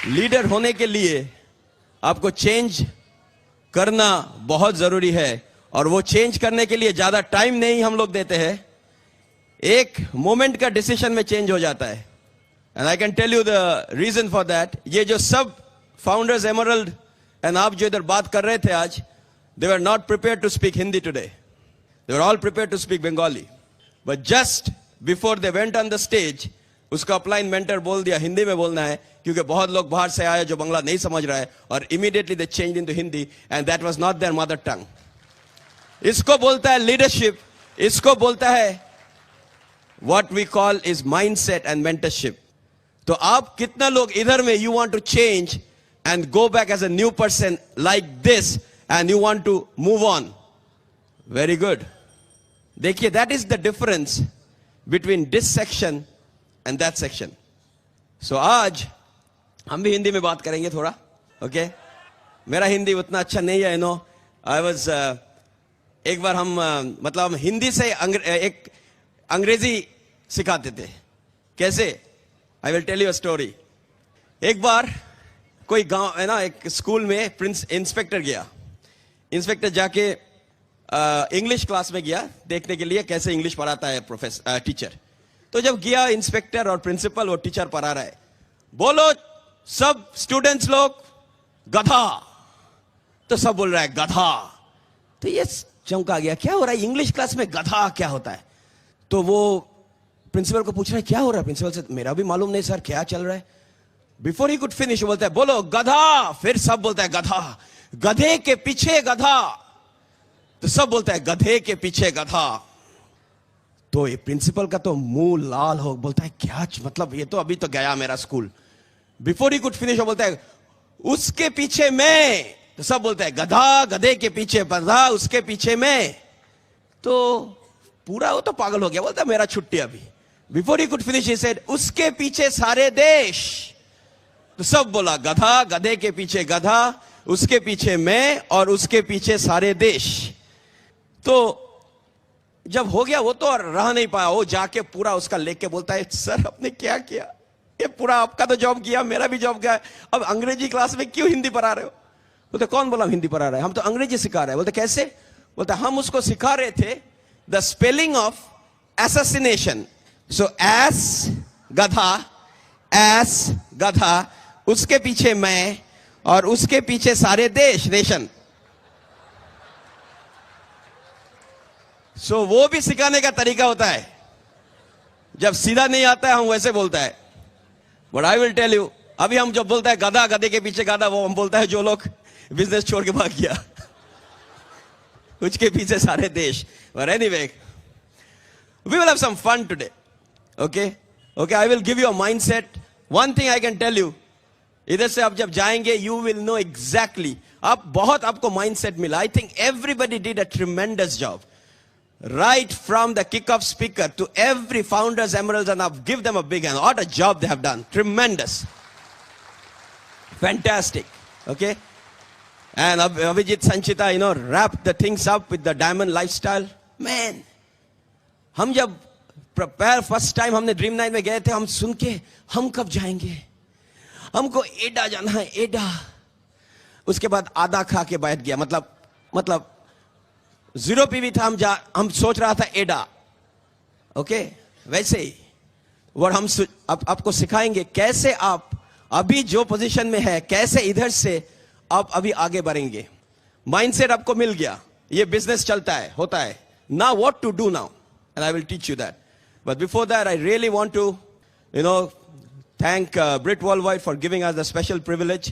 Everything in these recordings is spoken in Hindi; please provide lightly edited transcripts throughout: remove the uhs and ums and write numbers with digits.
लीडर होने के लिए आपको चेंज करना बहुत जरूरी है और वो चेंज करने के लिए ज्यादा टाइम नहीं हम लोग देते हैं, एक मोमेंट का डिसीजन में चेंज हो जाता है. And I can tell you the reason for that. ये जो सब फाउंडर्स एमरल्ड एंड आप जो इधर बात कर रहे थे आज, they were not prepared to speak Hindi today. They were all prepared to speak Bengali. But just before they went on the stage, उसका अपलाइन मेंटर बोल दिया हिंदी में बोलना है, क्योंकि बहुत लोग बाहर से आए जो बंगला नहीं समझ रहा है, और immediately they change into Hindi and that was not their mother tongue. इसको बोलता है लीडरशिप. इसको बोलता है what we call is mindset and mentorship. तो आप कितना लोग इधर में you want to change and go back as a new person like this and you want to move on. Very good. देखिए, that is the difference between this section and that section. So आज हम भी हिंदी में बात करेंगे थोड़ा. ओके मेरा हिंदी उतना अच्छा नहीं है, नो. आई वाज एक बार हम मतलब हम हिंदी से एक अंग्रेजी सिखाते थे. कैसे? I will tell you a story. एक बार कोई गांव है ना, एक स्कूल में इंस्पेक्टर गया. इंस्पेक्टर जाके इंग्लिश क्लास में गया देखने के लिए कैसे इंग्लिश पढ़ाता है टीचर. तो जब गया इंस्पेक्टर और प्रिंसिपल, वो टीचर पढ़ा रहा है, बोलो सब स्टूडेंट्स लोग गधा. तो सब बोल रहा है गधा. तो ये चमका गया, क्या हो रहा है इंग्लिश क्लास में, गधा क्या होता है? तो वो प्रिंसिपल को पूछ रहा है क्या हो रहा है. प्रिंसिपल से मेरा भी मालूम नहीं सर क्या चल रहा है. बिफोर ही कुड फिनिश बोलता है बोलो गधा. फिर सब बोलता है गधा. गधे के पीछे गधा. तो सब बोलता है गधे के पीछे गधा. तो ये प्रिंसिपल का तो मुंह लाल हो, बोलता है क्या मतलब, ये तो अभी तो गया मेरा school. Before he could finish बोलता है उसके पीछे मैं. तो सब बोलता है गधा, गधे के पीछे गधा, उसके पीछे मैं. तो पूरा वो तो पागल हो गया, बोलता है मेरा छुट्टी अभी. Before he could finish he said उसके पीछे सारे देश. तो सब बोला गधा, गधे के पीछे गधा, उसके पीछे मैं और उसके पीछे सारे देश. तो जब हो गया वो तो रह नहीं पाया, वो जाके पूरा उसका लेके बोलता है सर आपने क्या किया, ये पूरा आपका तो जॉब किया, मेरा भी जॉब गया, अब अंग्रेजी क्लास में क्यों हिंदी पढ़ा रहे हो? बोलते कौन बोला हिंदी पढ़ा रहे हैं, हम तो अंग्रेजी सिखा रहे हैं. बोलते कैसे? बोलते हम उसको सिखा रहे थे the spelling of assassination. So S गधा, एस गधा, उसके पीछे मैं और उसके पीछे सारे देश, नेशन. सो वो भी सिखाने का तरीका होता है. जब सीधा नहीं आता है हम वैसे बोलता है. But I will tell you, अभी हम जब बोलता है गधा, गधे के पीछे गधा, वो हम बोलता है जो लोग बिजनेस छोड़ के भाग गया, उसके पीछे सारे देश. But anyway, we will have some fun today. Okay? Okay, I will give you a mindset. One thing I can tell you, इधर से आप जब जाएंगे, you will know exactly. आप बहुत आपको mindset मिला. I think everybody did a tremendous job. Right from the kickoff speaker to every founders emeralds, and I'll give them a big hand. What a job they have done. Tremendous. Fantastic. Okay? And Abhijit Sanchita, you know, wrapped the things up with the diamond lifestyle. Man, हम जब prepare first time हमने ड्रीम नाइट में गए थे, हम सुन के हम कब जाएंगे, हमको एडा जाना है, एडा. उसके बाद आधा खा के बैठ गया, मतलब 0 पीवी था, हम सोच रहा था एडा. ओके, वैसे ही वो हम आपको सिखाएंगे कैसे आप अभी जो पोजीशन में है, कैसे इधर से आप अभी आगे बढ़ेंगे. माइंडसेट आपको मिल गया, ये बिजनेस चलता है, होता है. Now what to do now, and I will teach you that. But before that I really want to thank Brit Worldwide for giving us the special privilege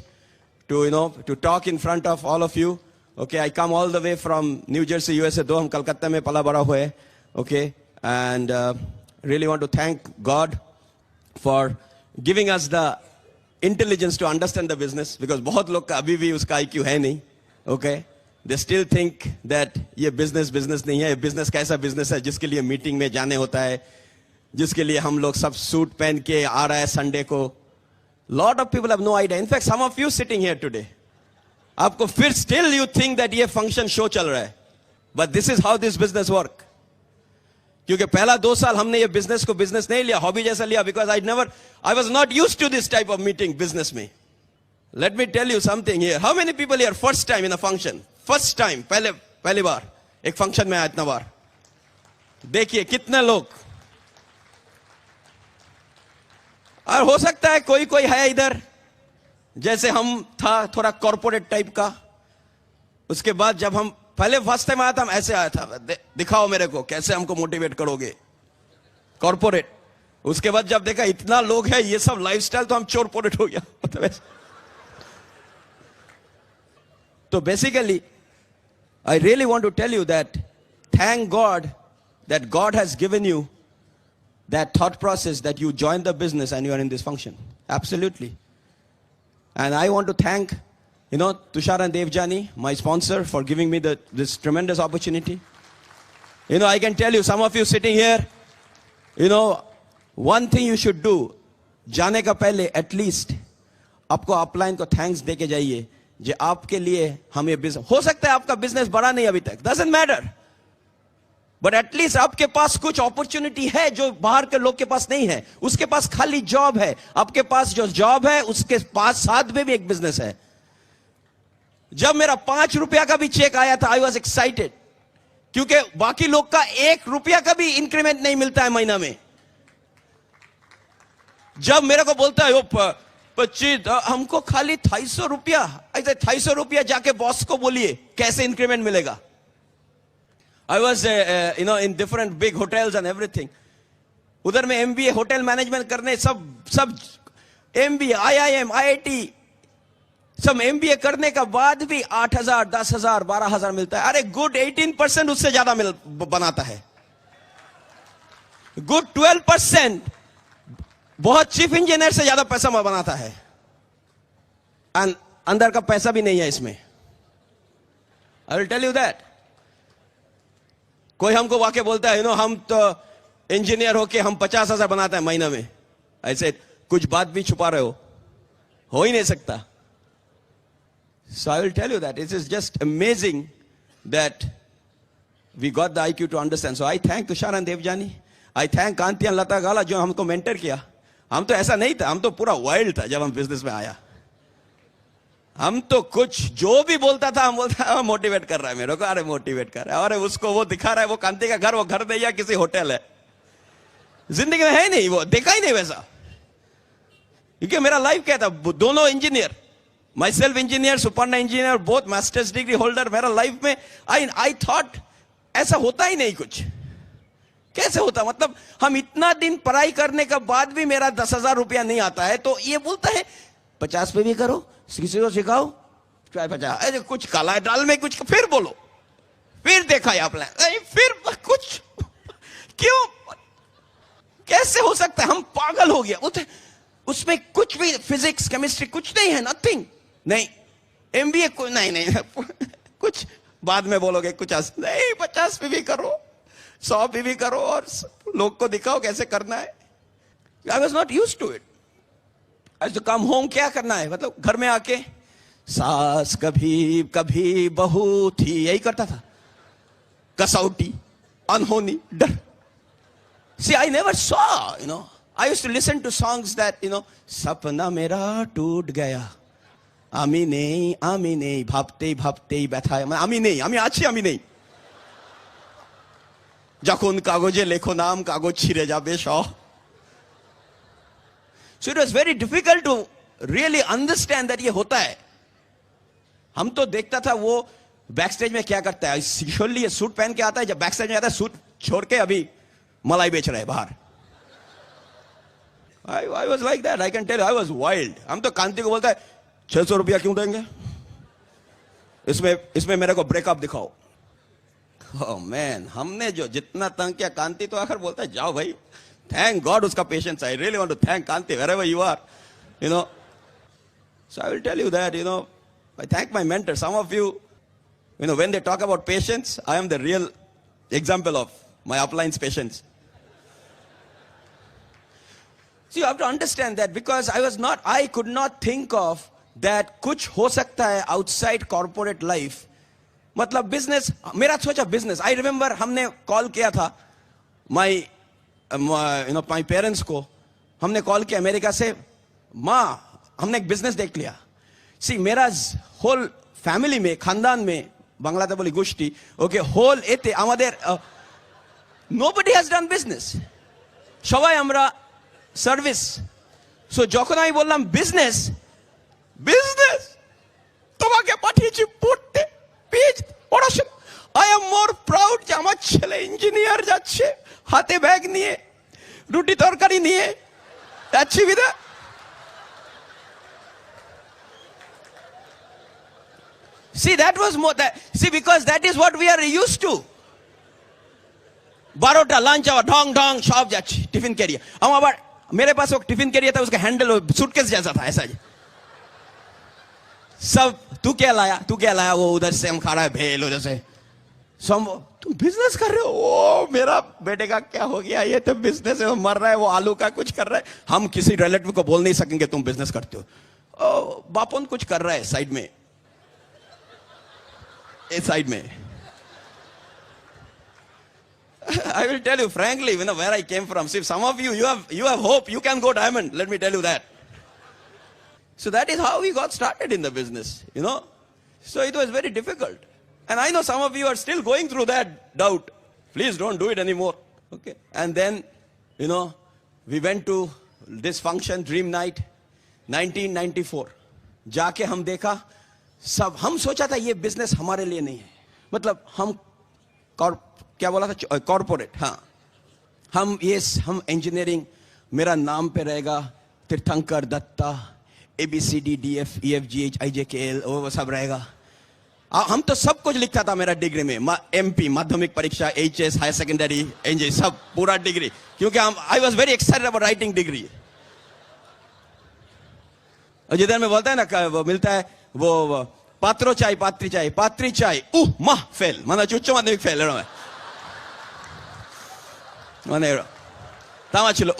to talk in front of all of you. Okay, I come all the way from New Jersey, USA. Though हम कलकत्ता में पला बड़ा हुए. Okay, and really want to thank God for giving us the intelligence to understand the business, because बहुत लोग का अभी भी उसका IQ है नहीं. Okay, they still think that ये business नहीं है. business कैसा business है जिसके लिए मीटिंग में जाने होता है, जिसके लिए हम लोग सब सूट पहन के आ रहा है संडे को. Lot of people have no idea. In fact, some of you sitting here today, आपको फिर still you think that ये function show चल रहा है. But this is how this business work. क्योंकि पहला 2 साल हमने ये बिजनेस को बिजनेस नहीं लिया, हॉबी जैसा लिया, because I was not used to this type of meeting business में. Let me tell you something here. How many people here first time in a function? First time, पहली बार एक फंक्शन में आया इतना बार. देखिए कितने लोग. और हो सकता है कोई कोई है इधर जैसे हम था थोड़ा कॉर्पोरेट टाइप का. उसके बाद जब हम पहले फर्स्ट टाइम आया था हम ऐसे आया था, दिखाओ मेरे को कैसे हमको मोटिवेट करोगे कॉर्पोरेट. उसके बाद जब देखा इतना लोग है ये सब लाइफस्टाइल, तो हम चोरपोरेट हो गया. मतलब तो basically I really want to tell you that thank God that God has given you that thought process that you joined the business and you are in this function. Absolutely. And I want to thank, Tushar and Devjani, my sponsor, for giving me this tremendous opportunity. I can tell you, some of you sitting here, one thing you should do, जाने का पहले at least आपको अपलाइन को थैंक्स दे के जाइए जो आपके लिए हम ये बिजनेस. हो सकता है आपका बिजनेस बड़ा नहीं अभी तक, डजंट मैटर, बट एटलीस्ट आपके पास कुछ अपॉर्चुनिटी है जो बाहर के लोग के पास नहीं है. उसके पास खाली जॉब है, आपके पास जो जॉब है उसके पास साथ में भी एक बिजनेस है. जब मेरा 5 रुपया का भी चेक आया था, आई वॉज एक्साइटेड, क्योंकि बाकी लोग का 1 रुपया का भी इंक्रीमेंट नहीं मिलता है महीना में. जब मेरे को बोलता है 25, हमको खाली 250 रुपया, ऐसे 250 रुपया जाके बॉस को बोलिए कैसे इंक्रीमेंट मिलेगा. I was in different big hotels and everything. उधर में MBA होटल मैनेजमेंट करने सब MBA, IIM, IIT सब MBA करने का बाद भी 8,000, 10,000, 12,000 मिलता है. अरे गुड 18% उससे ज्यादा बनाता है. गुड 12% बहुत चीफ इंजीनियर से ज्यादा पैसा बनाता है. एंड अंदर का पैसा भी नहीं है इसमें. I will tell you that. कोई हमको वाके बोलता है हम तो इंजीनियर होके हम 50,000 बनाते हैं महीना में. ऐसे कुछ बात भी छुपा रहे हो ही नहीं सकता. So I will tell you that it is just amazing that we got the IQ to understand. So I thank Tushar and Devjani. I thank Kanti and Lata Gala जो हमको मेंटर किया. हम तो ऐसा नहीं था, हम तो पूरा वाइल्ड था जब हम बिजनेस में आया. हम तो कुछ जो भी बोलता था हम बोलता मोटिवेट कर रहा है मेरे को. अरे मोटिवेट कर रहा है, अरे उसको वो दिखा रहा है, वो कांति का घर, वो घर नहीं है किसी होटल है. जिंदगी में है नहीं, वो देखा ही नहीं वैसा. क्योंकि मेरा लाइफ क्या था, दोनों engineer, my self engineer, Suparna engineer, both masters degree holder. मेरा लाइफ में आई थॉट ऐसा होता ही नहीं कुछ. कैसे होता, मतलब हम इतना दिन पढ़ाई करने के बाद भी मेरा 10,000 रुपया नहीं आता है. तो ये बोलता है 50 पे भी करो, किसी को सिखाओ, 50 कुछ काला डाल में कुछ, फिर बोलो, फिर देखा है आपने, फिर कुछ क्यों, कैसे हो सकता है. हम पागल हो गया. उसमें कुछ भी फिजिक्स केमिस्ट्री कुछ नहीं है, नथिंग. नहीं MBA को नहीं कुछ बाद में बोलोगे, कुछ नहीं, 50 पे भी करो, 100 पे भी करो और लोग को दिखाओ कैसे करना है. I was not used to it. आज तो कम होम क्या करना है, मतलब घर में आके सास कभी कभी बहू थी, यही करता था. कसौटी, अनहोनी, डर. See, I never saw, I used to listen to songs that, सपना मेरा टूट गया, आमी नहीं, भापते भापते बैठा है, आमी नहीं, आमी आछी आमी नहीं. যখন কাগজে লেখো নাম, কাগজ ছিঁড়ে যাবে সব. So it was very difficult to really understand that ये होता है. हम तो देखता था वो बैक स्टेज में क्या करता है. यूजुअली ये सूट पहन के आता है, जब बैक स्टेज में आता है सूट छोड़ के अभी मलाई बेच रहा है बाहर. I was like that. I can tell you, I was wild. हम तो कांति को बोलता है 600 रुपया क्यों देंगे, इसमें मेरे को ब्रेकअप दिखाओ. Oh man, हमने जो जितना तंग किया, कांति तो आखिर बोलता है जाओ भाई. Thank God उसका patience. I really want to thank Kanti wherever you are. So I will tell you that, I thank my mentor. Some of you, when they talk about patience, I am the real example of my upline's patience. So you have to understand that because I could not think of that कुछ हो सकता है outside corporate life. मतलब बिजनेस, मेरा सोचा बिजनेस. आई रिमेंबर हमने कॉल किया था माई पेरेंट्स को. हमने कॉल किया अमेरिका से, माँ हमने एक बिजनेस देख लिया. सी मेरा होल फैमिली में, खानदान में, बांग्लाते बोली गोष्ठी, ओके, होल एते আমাদের nobody has done business, সবাই আমরা সার্ভিস। সো যখন আমি বললাম বিজনেস, বিজনেস তোমাকে পাঠিয়েছি পড়তে, পেজ পড়াশোনা, আই এম মোর প্রাউড যে আমার ছেলে ইঞ্জিনিয়ার যাচ্ছে, হাতে ব্যাগ নিয়ে, রুটি তরকারি নিয়ে যাচ্ছি বিদা। See, that was more that, see, because that is what we are used to. 12टा लंच आवर ढोंग ढोंग शॉप जाच्छी टिफिन कैरियर। हम अब मेरे पास वो टिफिन कैरियर था, उसका हैंडल सूटकेस जैसा था, ऐसा सब। तू क्या लाया, तू क्या लाया, वो उधर से हम खा रहा है भेल, उधर से तुम बिजनेस कर रहे हो, ओ मेरा बेटे का क्या हो गया, ये तो बिजनेस है, मर रहा है, वो आलू का कुछ कर रहा है। हम किसी रिलेटिव को बोल नहीं सकेंगे तुम बिजनेस करते हो। ओ बापोन कुछ कर रहा है साइड में, इस साइड में। I will tell you frankly, you know where I came from. See, some of you, you have hope, you can go diamond. Let me tell you that. So that is how we got started in the business, you know. So it was very difficult. And I know some of you are still going through that doubt. Please don't do it anymore. Okay. And then, you know, we went to this function, Dream Night, 1994. जाके हम देखा, सब हम सोचा था ये बिजनेस हमारे लिए नहीं है, मतलब हम क्या बोला था, कॉर्पोरेट। हाँ, हम इंजीनियरिंग, मेरा नाम पे रहेगा तीर्थंकर Dutta, ABCD, DF, EF, GH, IJKL, वो सब रहेगा। हम तो सब कुछ लिखता था मेरा डिग्री में, MP माध्यमिक परीक्षा, HS हायर सेकेंडरी, NJ सब पूरा डिग्री, क्योंकि I was very excited about writing degree. और जिधर में बोलता है ना, वो मिलता है वो पात्रो चाय, पात्री चाय, पात्री चाय, माह फेल, मतलब उच्च माध्यमिक फेल है মানে তামা ছিল,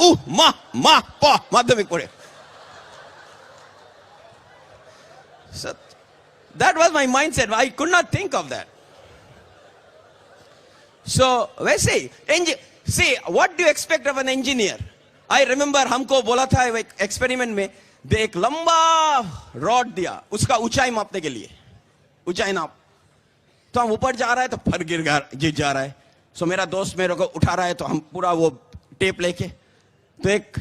মাধ্যমিক পড়ে। So that was my mindset. I could not think of that. So वैसे see, what do you expect of an engineer? I remember हमको बोला था एक एक्सपेरिमेंट में, दे एक लंबा रॉड दिया उसका ऊंचाई मापने के लिए, ऊंचाई नाप। तो हम ऊपर जा रहा है तो फर गिर जा रहा है। सो मेरा दोस्त मेरे को उठा रहा है, तो हम पूरा वो टेप लेके, तो एक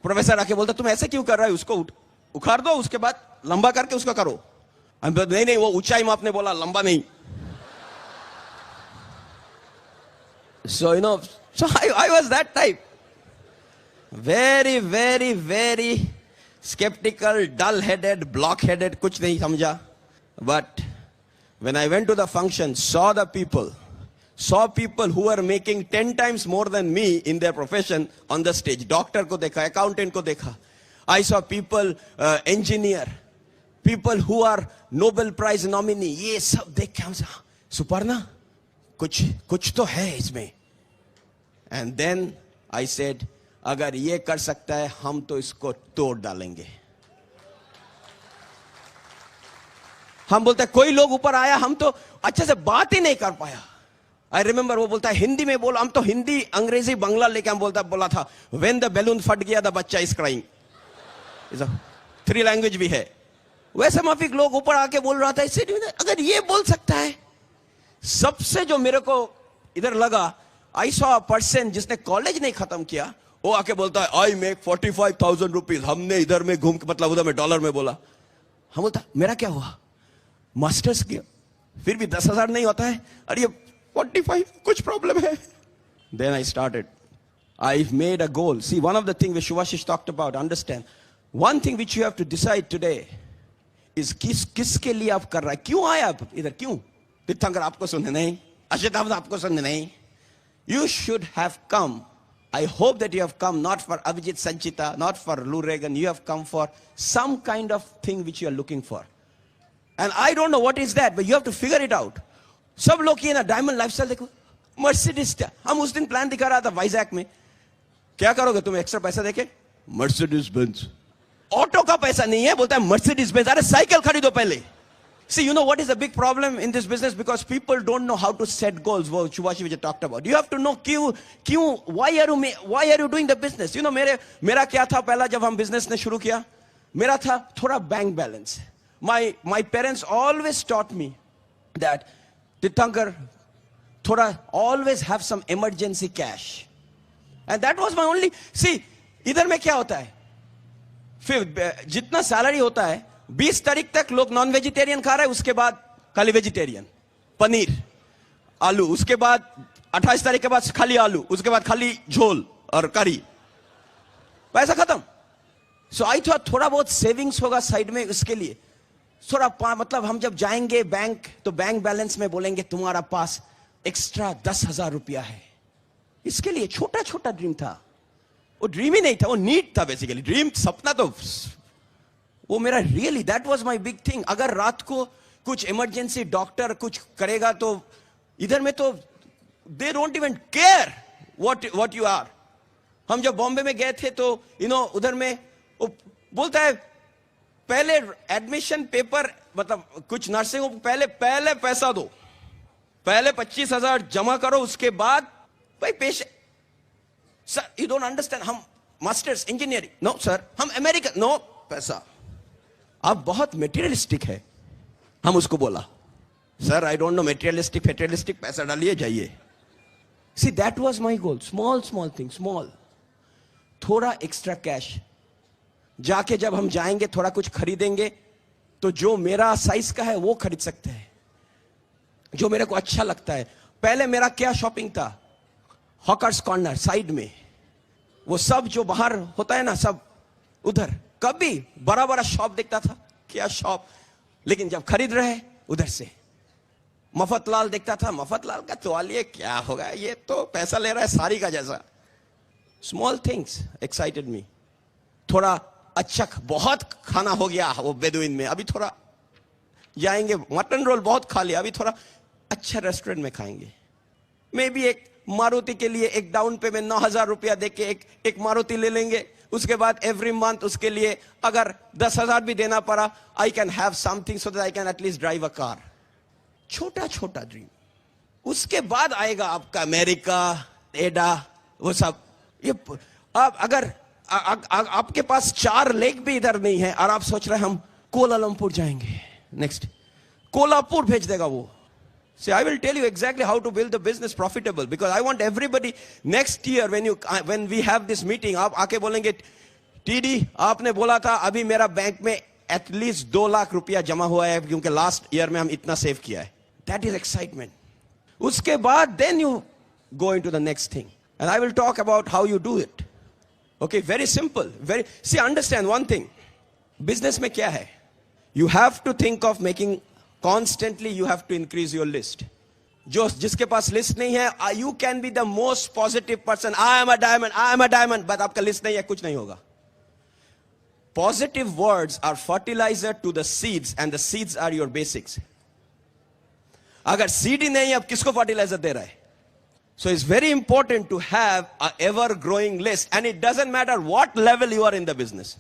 प्रोफेसर आके बोलता तुम ऐसे क्यों कर रहा है, उसको उखाड़ दो, उसके बाद लंबा करके उसको करो। हम नहीं नहीं, वो ऊंचाई मापने बोला, लंबा नहीं। So you know, so I was that type, very very very skeptical, dull headed, block headed, कुछ नहीं समझा। But when I went to the function, saw people who were making 10 times more than me in their profession on the stage. Doctor को देखा, accountant को देखा, I saw people, engineer, people who are Nobel Prize nominee, ये सब देख के हम सुपर्णा, कुछ तो है इसमें। And then I said, अगर ये कर सकता है हम तो इसको तोड़ डालेंगे। हम बोलते हैं कोई लोग ऊपर आया, हम तो अच्छे से बात ही नहीं कर पाया। आई रिमेंबर वो बोलता है हिंदी में बोल, हम तो हिंदी अंग्रेजी बांग्ला लेके हम बोला था व्हेन द बैलून फट गया द बच्चा इज क्राइंग, 3 लैंग्वेज भी है। वैसे माफिक लोग ऊपर आके बोल रहा था, इससे अगर ये बोल सकता है। सबसे जो मेरे को इधर लगा, आई सॉ अ पर्सन जिसने कॉलेज नहीं खत्म किया, वो आके बोलता है आई मेक 45,000 रुपीज। हमने इधर में घूम के, मतलब उधर में डॉलर में बोला। हम बोलता मेरा क्या हुआ, मास्टर्स किया फिर भी 10,000 नहीं होता है, अरे 45 कुछ प्रॉब्लम है। Then I started. I've made a goal. See, one of the things which Shubhashish talked about, understand, one thing which you have to decide today is किसके लिए आप कर रहा है, क्यों आए आप इधर, क्यों? तीर्थंकर आपको सुनने नहीं, अशोक आपको सुनने नहीं। You should have come. I hope that you have come not for Avijit Sanchita, not for Lou Reagan. You have come for some kind of thing which you are looking for. And I don't know what is that, but you have to figure it out. सब लोग ये ना डायमंड लाइफस्टाइल देखो, मर्सिडीज। हम उस दिन प्लान दिखा रहा था वाइजैक में, क्या करोगे तुम एक्स्ट्रा पैसा देके, मर्सिडीज बेंज। ऑटो का पैसा नहीं है, बोलता है मर्सिडीज बेंज। अरे साइकिल खरीदो पहले। See, you know what is the big problem in this business? Because people don't know how to set goals. What Shubhashish talked about. You have to know why are you doing the business? You know, मेरा क्या था पहला जब हम business ने शुरू किया, मेरा था थोड़ा bank balance. my parents always taught me that, Tirthankar, thoda always have some emergency cash. And that was my only, see, इधर में क्या होता है, फिर जितना सैलरी होता है 20 तारीख तक लोग नॉन वेजिटेरियन खा रहे हैं, उसके बाद खाली वेजिटेरियन, पनीर आलू, उसके बाद 28 तारीख के बाद खाली आलू, उसके बाद खाली झोल और करी, पैसा खत्म. सो आई थॉट थोड़ा बहुत सेविंग्स होगा साइड में, उसके लिए थोड़ा, मतलब हम जब जाएंगे बैंक तो बैंक बैलेंस में बोलेंगे तुम्हारा पास एक्स्ट्रा 10,000 रुपया है. इसके लिए छोटा छोटा ड्रीम था. वो ड्रीम ही नहीं था, वो नीड था बेसिकली. ड्रीम, सपना तो वो मेरा really, that was my big thing. अगर रात को कुछ इमरजेंसी डॉक्टर कुछ करेगा तो इधर में तो they don't even care what you are. हम जब बॉम्बे में गए थे तो उधर में वो बोलता है पहले एडमिशन पेपर, मतलब कुछ नर्सिंग को पहले पैसा दो, पहले 25,000 जमा करो, उसके बाद भाई patient. Sir you don't understand, हम मास्टर्स इंजीनियरिंग, नो सर हम अमेरिकन, नो पैसा. अब बहुत मेटीरियलिस्टिक है. हम उसको बोला sir I don't no materialistic, पैसा डालिए जाइए. See that was my goal. Small thing, small, थोड़ा एक्स्ट्रा कैश. जाके जब हम जाएंगे थोड़ा कुछ खरीदेंगे तो जो मेरा साइज का है वो खरीद सकते हैं, जो मेरे को अच्छा लगता है. पहले मेरा क्या शॉपिंग था, हॉकर्स कॉर्नर साइड में, वो सब जो बाहर होता है ना, सब उधर. कभी बड़ा बड़ा शॉप देखता था, क्या शॉप, लेकिन जब खरीद रहे उधर से. मफतलाल देखता था, मफतलाल का तौलिया क्या होगा, ये तो पैसा ले रहा है साड़ी का जैसा. स्मॉल थिंग्स एक्साइटेड मी. थोड़ा अच्छा, बहुत खाना हो गया वो बेदुइन में, अभी थोड़ा जाएंगे, मटन रोल बहुत खा लिया, अभी थोड़ा अच्छा रेस्टोरेंट में खाएंगे. मे बी एक मारुति के लिए एक डाउन पेमेंट 9,000 रुपया देके एक मारुति ले लेंगे. उसके बाद एवरी मंथ उसके लिए अगर 10,000 भी देना पड़ा, I can have something so that I can at least drive a car. छोटा छोटा ड्रीम. उसके बाद आएगा आपका अमेरिका, एडा, वो सब. ये अब अगर आपके पास 4 लेग भी इधर नहीं है और आप सोच रहे हैं हम कोलालमपुर जाएंगे, नेक्स्ट कोल्हापुर भेज देगा वो. See, I will tell you exactly how to build the business profitable, because I want everybody next year when we have this meeting, आप आके बोलेंगे TD आपने बोला था अभी मेरा बैंक में at least 2 लाख रुपया जमा हुआ है क्योंकि लास्ट ईयर में हम इतना सेव किया है. That is excitement. उसके बाद then you go into the next thing and I will talk about how you do it. Okay, very simple. See, understand one thing. Business में क्या है? You have to think of making constantly, you have to increase your list. जिसके पास लिस्ट नहीं है, you can be the most positive person. I am a diamond, but आपका लिस्ट नहीं है, कुछ नहीं होगा. Positive words are fertilizer to the seeds and the seeds are your basics. अगर सीड ही नहीं, अब किसको फर्टिलाइजर दे रहा है? So it's very important to have a ever growing list, and it doesn't matter what level you are in the business.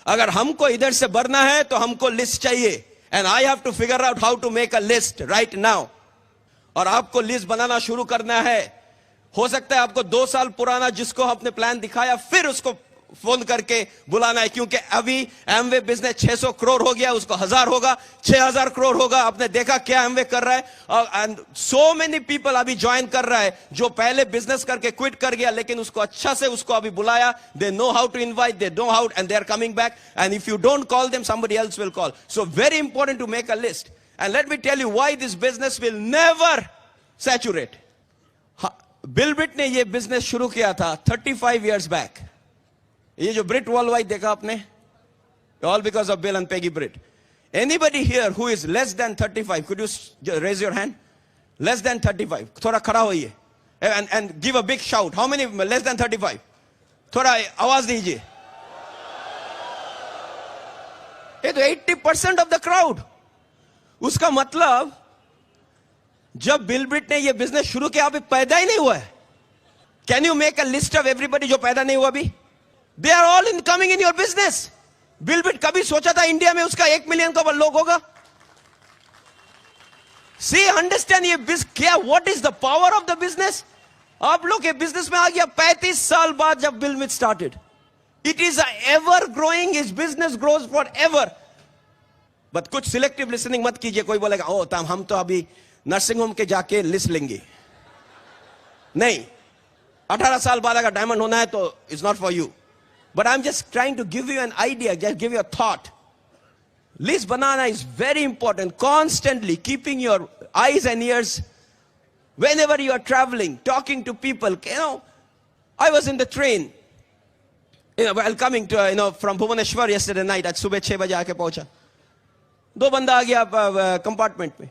अगर हमको इधर से बढ़ना है तो हमको लिस्ट चाहिए, and I have to figure out how to make a list right now. और आपको लिस्ट बनाना शुरू करना है. हो सकता है आपको 2 साल पुराना जिसको आपने प्लान दिखाया फिर उसको फोन करके बुलाना है, क्योंकि अभी एमवे बिजनेस 600 करोड़ हो गया, उसको 1000 होगा, 6000 करोड़ होगा. आपने देखा क्या एमवे कर रहा है, एंड सो मेनी पीपल अभी ज्वाइन कर रहा है जो पहले बिजनेस करके क्विट कर गया, लेकिन उसको अच्छा से उसको अभी बुलाया. They know how to invite, they know how, and they are coming back. And if you don't call them, somebody else will call. So very important to make a list. And let me tell you why this business will never saturate. Bill Britt ने ये बिजनेस शुरू किया था 35 years back. ये जो ब्रिट वर्ल्ड वाइड देखा आपने, all because of Bill and Peggy Britt. Anybody here who is less than 35, could you raise your hand? Less than 35. थोड़ा खड़ा होइए and give a big shout. How many less than 35? थोड़ा आवाज दीजिए. ये तो 80% of the crowd. उसका मतलब जब बिल ब्रिट ने ये बिजनेस शुरू किया अभी पैदा ही नहीं हुआ है. Can you make a list of everybody जो पैदा नहीं हुआ अभी? They are all coming in your business. Bill Britt कभी सोचा था इंडिया में उसका 1 मिलियन का लोग होगा? See, understand ये क्या, what is the power of the business? आप लोग के बिजनेस में आ गया 35 साल बाद जब Bill Britt started. It is a ever growing, his business grows forever. But कुछ सिलेक्टिव लिसनिंग मत कीजिए। कोई बोलेगा ओ तम हम तो अभी नर्सिंग होम के जाके लिस्ट लेंगे। नहीं, 18 साल बाद अगर डायमंड होना है तो it's not for you. But I am just trying to give you an idea, just give you a thought. List बनाना is very important. Constantly keeping your eyes and ears whenever you are traveling, talking to people. I was in the train, while coming to from Bhubaneswar yesterday night. आज सुबह 6 बजे आके पहुंचा। 2 बंदा आ गया कंपार्टमेंट में,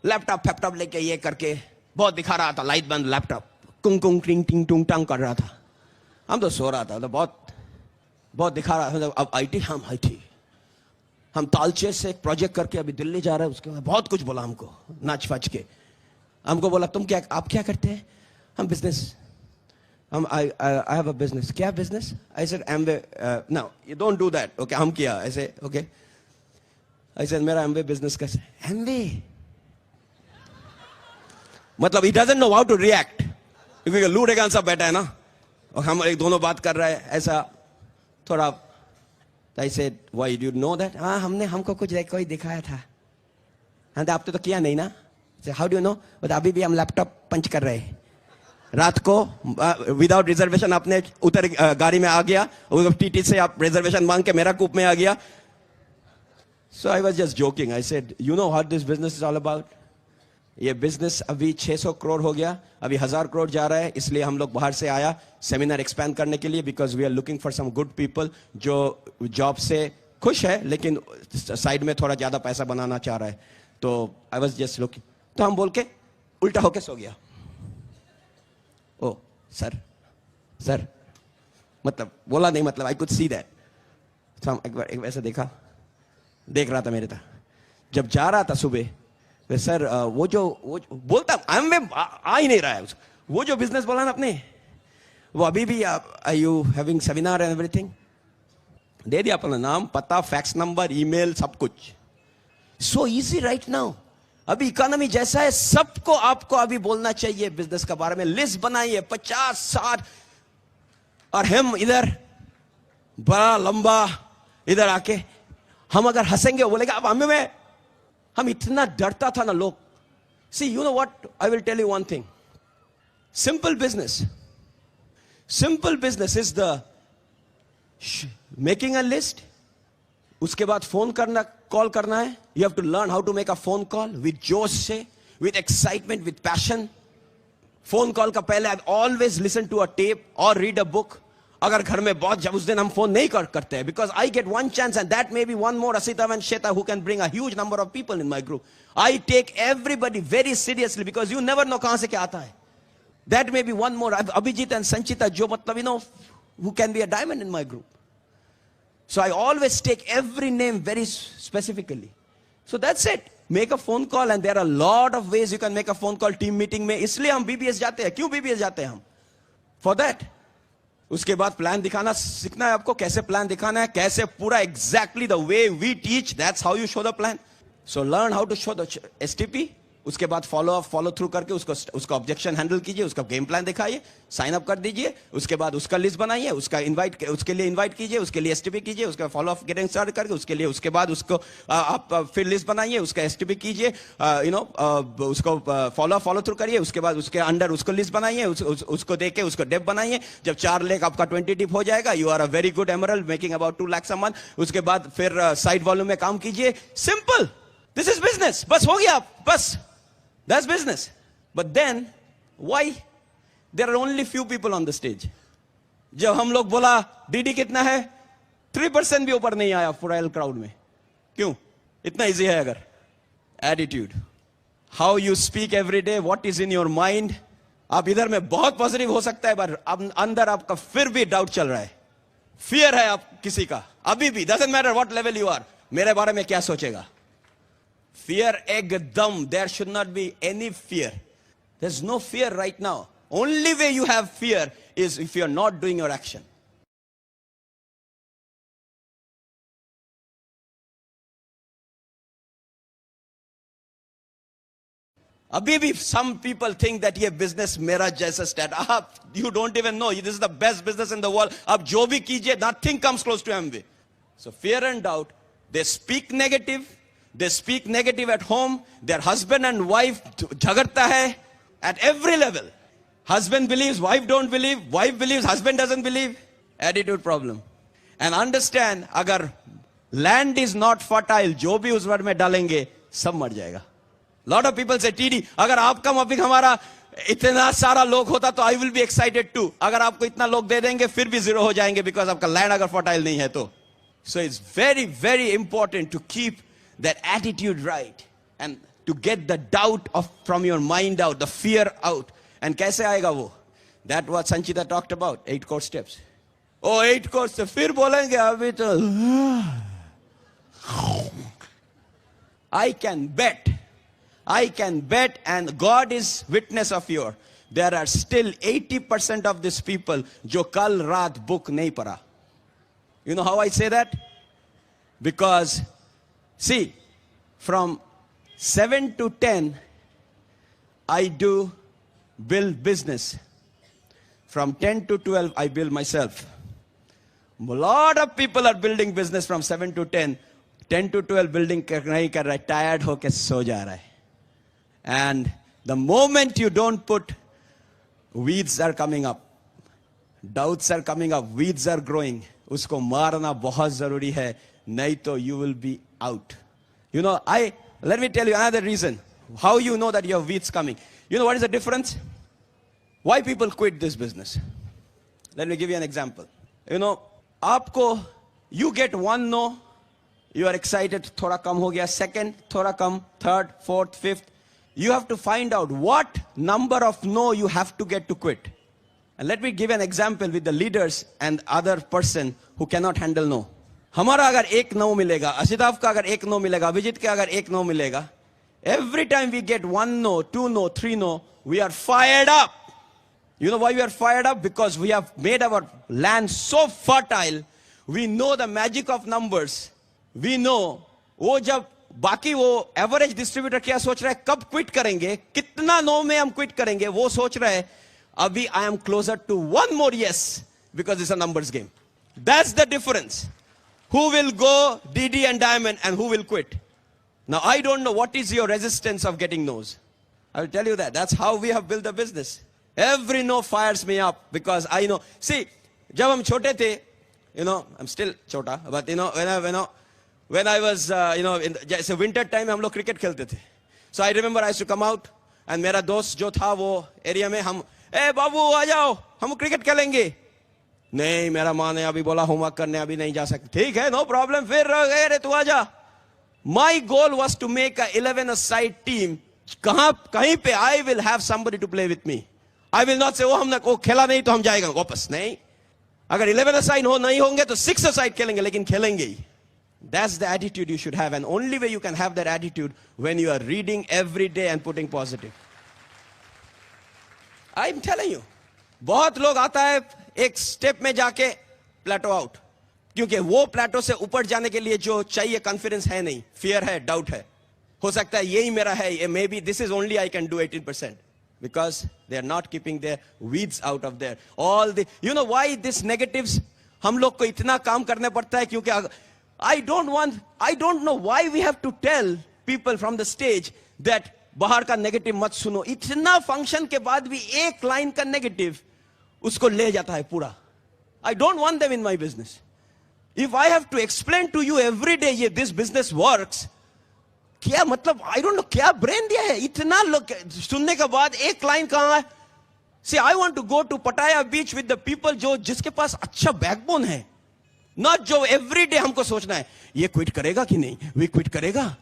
लैपटॉप लेके ये करके बहुत दिखा रहा था। लाइट बंद, लैपटॉप कुंग कुंग टिंग टिंग टुंग टंग कर रहा था। हम तो सो रहा था, तो बहुत दिखा रहा था। अब IT हम तालचेर से एक प्रोजेक्ट करके अभी दिल्ली जा रहे हैं। उसके बाद बहुत कुछ बोला हमको, नाच फाच के। हमको बोला आप क्या करते हैं? हम business, I have a business. क्या business? I said Amway. No you don't do that. Okay, हम किया ऐसे। ओके, आई सेड मेरा एमवे बिजनेस कैसे? एमवे मतलब ही doesn't know how to react, क्योंकि लूटेगा सब बैठा है ना, और हम एक दोनों बात कर रहे हैं ऐसा थोड़ा। I said, why do you know that? हाँ, हमको कुछ कोई दिखाया था। हाँ, तो आपने तो किया नहीं ना। How do you know? But अभी भी हम लैपटॉप पंच कर रहे हैं। रात को विदाउट रिजर्वेशन आपने उतर गाड़ी में आ गया, टीटी से आप रिजर्वेशन मांग के मेरा कूप में आ गया। So I was just joking. I said, you know what this business is all about? ये बिजनेस अभी 600 करोड़ हो गया, अभी 1000 करोड़ जा रहा है। इसलिए हम लोग बाहर से आया सेमिनार एक्सपैंड करने के लिए, because we are looking for some good people जो जॉब से खुश है लेकिन साइड में थोड़ा ज्यादा पैसा बनाना चाह रहा है। तो आई वाज जस्ट लुकिंग, तो हम बोल के उल्टा होके सो गया। ओ सर मतलब बोला नहीं, मतलब आई कुड सी दैट। तो हम एक बार वैसे देख रहा था मेरे था। जब जा रहा था सुबह, सर वो बोलता आ ही नहीं रहा है। वो जो बिजनेस बोला ना अपने, वो अभी भी are you having seminar and everything? दे दिया अपना नाम, पता, फैक्स नंबर, ईमेल, सब कुछ। So easy right now. अभी इकोनॉमी जैसा है, सबको आपको अभी बोलना चाहिए बिजनेस के बारे में। लिस्ट बनाइए 50-60, और हम इधर बड़ा लंबा इधर आके हम अगर हंसेंगे वो बोलेगा अब हमें, हम इतना डरता था ना लोग। See you know what, I will tell you one thing. Simple business is the making a list. उसके बाद कॉल करना है। You have to learn how to make a phone call with जोश से, with excitement, with passion. Phone call का पहले always listen to a tape और रीड अ बुक। अगर घर में बहुत, जब उस दिन हम फोन नहीं करते हैं, because I get one chance and that may be one more Asita and Sheta who can bring a huge number of people in my group. I take everybody very seriously because you never know कहां से क्या आता है। That may be one more Abhijit and Sanchita, जो मतलब who can be a diamond in my group. So I always take every name very specifically. So that's it. Make a phone call, and there are a lot of ways you can make a phone call team meeting में। इसलिए हम BBS जाते हैं। क्यों BBS जाते हैं हम? For that. उसके बाद प्लान दिखाना सीखना है आपको, कैसे प्लान दिखाना है, कैसे पूरा exactly the way we teach, that's how you show the plan. So learn how to show the STP। उसके बाद फॉलो थ्रू करके उसका ऑब्जेक्शन हैंडल कीजिए, उसका गेम प्लान दिखाइए, साइन अप कर दीजिए। उसके बाद उसका लिस्ट बनाइए, उसके लिए इनवाइट कीजिए, उसके लिए STP कीजिए, उसका फॉलो अप गेटिंग स्टार्ट करके उसके बाद उसको आप फिर लिस्ट बनाइए, उसका STP कीजिए, उसको फॉलो थ्रू करिए। उसके बाद उसके अंडर उसको लिस्ट बनाइए, उसको देख के उसको डेप बनाइए। जब 4 लाख आपका 20 डिप हो जाएगा, you are a very good emerald making about 2 lakhs a month। उसके बाद फिर साइड वॉल्यूम में काम कीजिए। Simple, this is business. बस हो गया, बस that's business. But then why there are only few people on the stage? जब हम लोग बोला DD कितना है, 3% भी ऊपर नहीं आया पूरा क्राउड में। क्यों? इतना इजी है। अगर attitude, how you speak every day, what is in your mind. आप इधर में बहुत पॉजिटिव हो सकता है, पर अंदर आपका फिर भी डाउट चल रहा है, फियर है आप किसी का अभी भी। Doesn't matter what level you are, मेरे बारे में क्या सोचेगा। Fear ekdam, there should not be any fear. There's no fear right now. Only way you have fear is if you're not doing your action. अभी भी some people think that ये business मेरा जैसा start, you don't even know this is the best business in the world। अब जो भी कीजिए, nothing comes close to Amway. So fear and doubt They speak negative. They speak negative at home. Their husband and wife jhagarta hai at every level. Husband believes, wife don't believe. Wife believes, husband doesn't believe. Attitude problem. And understand, agar land is not fertile, जो भी उस वर्ड में डालेंगे सब मर जाएगा. Lot of people say, TD, अगर आपका माफिक हमारा इतना सारा लोग होता तो I will be excited too. अगर आपको इतना लोग दे देंगे फिर भी zero हो जाएंगे because आपका land अगर fertile नहीं है तो. So it's very, very important to keep that attitude right and to get the doubt from your mind out, the fear out. And कैसे आएगा वो? That what Sanchita talked about, 8 core steps. Oh, 8 course से फिर बोलेंगे अभी तो. I can bet and God is witness of your. There are still 80% of these people जो कल रात book नहीं पढ़ा. You know how I say that? Because see, from 7 to 10 I do build business. From 10 to 12 I build myself. A lot of people are building business from 7 to 10. 10 to 12 building नहीं कर रहा है, tired होके सो जा रहा है. And the moment you don't put, weeds are coming up. Doubts are coming up. Weeds are growing. उसको मारना बहुत जरूरी है, नहीं तो you will be out. You know, let me tell you another reason. How you know that you have weeds coming. You know what is the difference? Why people quit this business? Let me give you an example. You know, आपको, you get one no, you are excited, थोड़ा कम हो गया. Second, थोड़ा कम. Third, fourth, fifth. You have to find out what number of no you have to get to quit. And let me give an example with the leaders and other person who cannot handle no. हमारा अगर एक no मिलेगा, अशिताफ का अगर एक no मिलेगा, अभिजीत का अगर एक no मिलेगा, every time we get 1 no, 2 no, 3 no, we are fired up. You know why we are fired up? Because we have made our land so fertile. We know the magic of numbers. We know, वो जब बाकी वो एवरेज डिस्ट्रीब्यूटर क्या सोच रहा है, कब क्विट करेंगे, कितना नो में हम क्विट करेंगे, वो सोच रहा है अभी I am closer to 1 more yes, because it's a numbers game. That's the difference. Who will go DD and diamond and who will quit? Now I don't know what is your resistance of getting no's. I will tell you that. That's how we have built the business. Every no fires me up because I know. See, जब हम छोटे थे, you know, I'm still छोटा, but you know, when I was, जैसे winter time हम लोग cricket खेलते थे. So I remember I used to come out and मेरा दोस्त जो था वो area में हम, बाबू आ जाओ, हम cricket खेलेंगे. नहीं, मेरा माँ ने अभी बोला homework करने अभी नहीं जा सकते. ठीक है, no problem, फिर रे तू आ जा. My goal was to make a 11-a-side team. कहीं पे I will have somebody to play with me. I will not say, हमने खेला नहीं तो हम जाएगा वापस. नहीं, अगर 11-a-side नहीं होंगे तो 6-a-side खेलेंगे, लेकिन खेलेंगे ही. That's the attitude you should have, and only way you can have that attitude when you are reading every day and putting positive. I'm telling you, बहुत लोग आता है एक स्टेप में जाके प्लेटो आउट, क्योंकि वो प्लेटो से ऊपर जाने के लिए जो चाहिए कॉन्फिडेंस है नहीं, फियर है, डाउट है. हो सकता है यही मेरा है, maybe this is only I can do 18%, because they are not keeping their weeds out of there. All the, you know why this negatives हम लोग को इतना काम करने पड़ता है, क्योंकि I don't know why we have to tell people from the stage that बाहर का नेगेटिव मत सुनो. इतना फंक्शन के बाद भी एक लाइन का नेगेटिव उसको ले जाता है पूरा. I don't want them in my business. If I have to explain to you every day ये this business works, क्या मतलब, I don't know क्या ब्रेन दिया है, इतना लोग सुनने के बाद एक लाइन कहाँ है. See, I want to go to Pattaya beach with the people जो जिसके पास अच्छा बैकबोन है, not जो every day हमको सोचना है ये क्विट करेगा कि नहीं, वे क्विट करेगा.